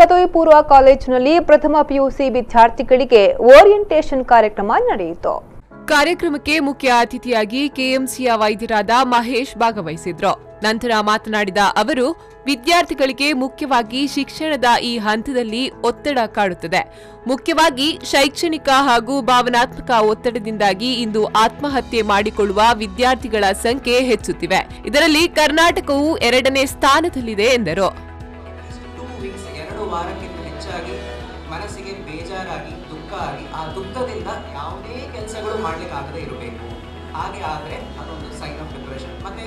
ಪದವಿ ಪೂರ್ವ ಕಾಲೇಜಿನಲ್ಲಿ ಪ್ರಥಮ ಪಿಯುಸಿ ವಿದ್ಯಾರ್ಥಿಗಳಿಗೆ ಓರಿಯೆಂಟೇಷನ್ ಕಾರ್ಯಕ್ರಮ ನಡೆಯಿತು. ಕಾರ್ಯಕ್ರಮಕ್ಕೆ ಮುಖ್ಯ ಅತಿಥಿಯಾಗಿ ಕೆಎಂಸಿಯ ವೈದ್ಯರಾದ ಮಹೇಶ್ ಭಾಗವಹಿಸಿದ್ರು. ನಂತರ ಮಾತನಾಡಿದ ಅವರು, ವಿದ್ಯಾರ್ಥಿಗಳಿಗೆ ಮುಖ್ಯವಾಗಿ ಶಿಕ್ಷಣದ ಈ ಹಂತದಲ್ಲಿ ಒತ್ತಡ ಕಾಡುತ್ತದೆ. ಮುಖ್ಯವಾಗಿ ಶೈಕ್ಷಣಿಕ ಹಾಗೂ ಭಾವನಾತ್ಮಕ ಒತ್ತಡದಿಂದಾಗಿ ಇಂದು ಆತ್ಮಹತ್ಯೆ ಮಾಡಿಕೊಳ್ಳುವ ವಿದ್ಯಾರ್ಥಿಗಳ ಸಂಖ್ಯೆ ಹೆಚ್ಚುತ್ತಿವೆ. ಇದರಲ್ಲಿ ಕರ್ನಾಟಕವು 2ನೇ ಸ್ಥಾನದಲ್ಲಿದೆ ಎಂದರು. 2 ವಾರಕ್ಕಿಂತ ಹೆಚ್ಚಾಗಿ ಮನಸ್ಸಿಗೆ ಬೇಜಾರಾಗಿ ದುಃಖ ಆಗಿ ಆ ದುಃಖದಿಂದ ಯಾವುದೇ ಕೆಲಸಗಳು ಮಾಡ್ಲಿಕ್ಕೆ ಆಗದೆ ಇರಬೇಕು. ಹಾಗೆ ಆದರೆ ಅದೊಂದು ಸೈನ್ ಆಫ್ ಡಿಪ್ರೆಷನ್. ಮತ್ತೆ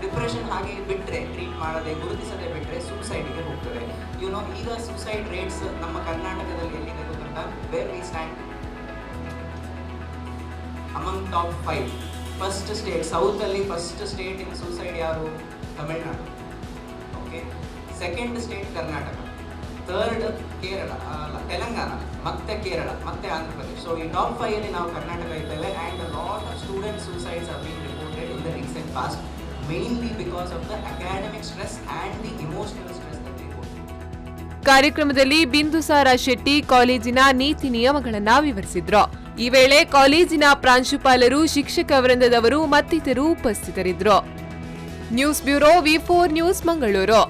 ಡಿಪ್ರೆಷನ್ ಹಾಗೆ ಬಿಟ್ಟರೆ, ಟ್ರೀಟ್ ಮಾಡದೆ ಗುರುತಿಸದೆ ಬಿಟ್ಟರೆ ಸೂಸೈಡ್ಗೆ ಹೋಗ್ತದೆ. ಈಗ ಸೂಸೈಡ್ ರೇಟ್ಸ್ ನಮ್ಮ ಕರ್ನಾಟಕದಲ್ಲಿ ಎಲ್ಲಿದೆ ಗೊತ್ತಾ? Where we stand among top 5. First state, ಸೌತಲ್ಲಿ ಫಸ್ಟ್ ಸ್ಟೇಟ್ ಇನ್ ಸೂಸೈಡ್ ಯಾರು? Tamil Nadu. Okay, second state Karnataka, third Kerala, Telangana, ಮತ್ತೆ ಕೇರಳ, ಮತ್ತೆ ಆಂಧ್ರ ಪ್ರದೇಶ್. ಸೊ ಈ ಟಾಪ್ 5 ಅಲ್ಲಿ ನಾವು ಕರ್ನಾಟಕ ಇದ್ದೇವೆ. And lot of student suicides are being reported in the recent past, mainly because of the academic stress and the emotional stress that they go. ಕಾರ್ಯಕ್ರಮದಲ್ಲಿ ಬಿಂದುಸಾರ ಶೆಟ್ಟಿ ಕಾಲೇಜಿನ ನೀತಿ ನಿಯಮಗಳನ್ನು ವಿವರಿಸಿದ್ರು. ಈ ವೇಳೆ ಕಾಲೇಜಿನ ಪ್ರಾಂಶುಪಾಲರು, ಶಿಕ್ಷಕ ವೃಂದದವರು ಮತ್ತಿತರರು ಉಪಸ್ಥಿತರಿದ್ದರು. News bureau, V4 news, Mangaluru.